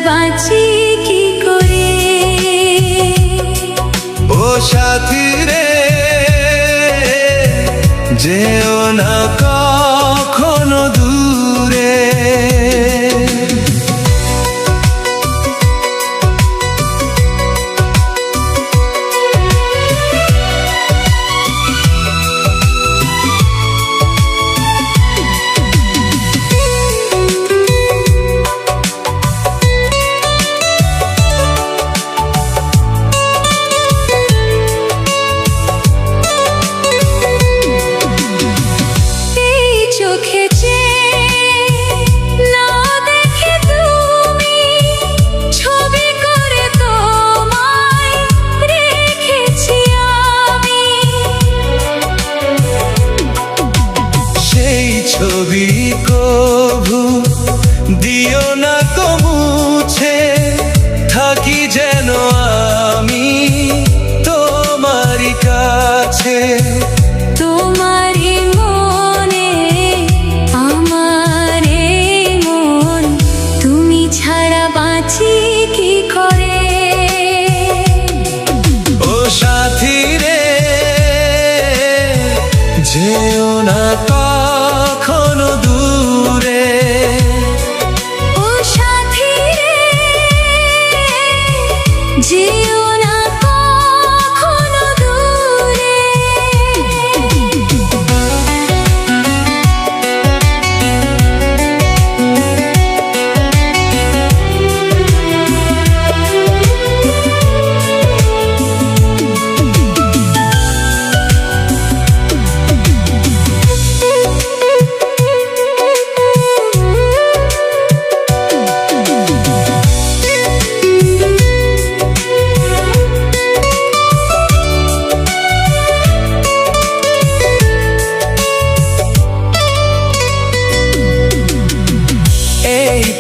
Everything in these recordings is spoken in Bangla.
বাঁচি কি করে ও সাথী রে, যেও না কখনো দূরে। ছবি কভু দিও না তো মুছে, থাকি যেন আমি তোমারই কাছে। তোমারই মনে আমার মন, তুমি ছাড়া বাঁচি কি করে ও সাথী রে, যেও না কখনো দূরে। ও সাথী রে, যেও না কখনো দূরে।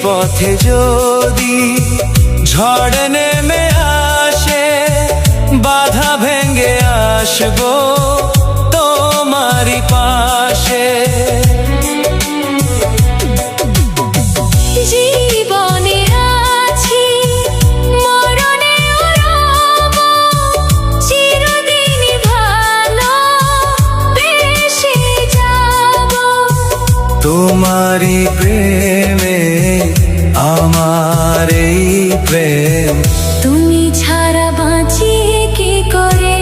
পথে যদি ঝড় নেমে আসে, বাধা ভেঙে আসবো তোমারই পাশে। জীবনে আছি মরণে রব, চিরদিনই ভালো বেশি যাব। তোমারই প্রেমে আমার এই প্রেম, তুমি ছাড়া বাঁচি কি করে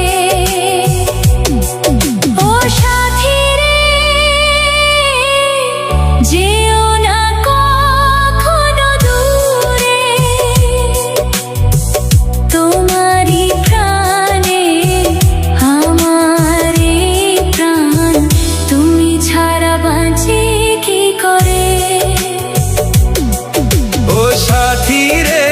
ও সাথী রে, যেও না কখনো দূরে। তোমারই প্রাণে আমার এই প্রাণ, তুমি ছাড়া বাঁচি কি করে ও সাথী রে,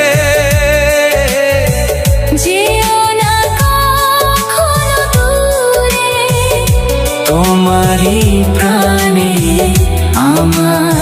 যেও না কখনো দূরে। তোমারই প্রাণে আমার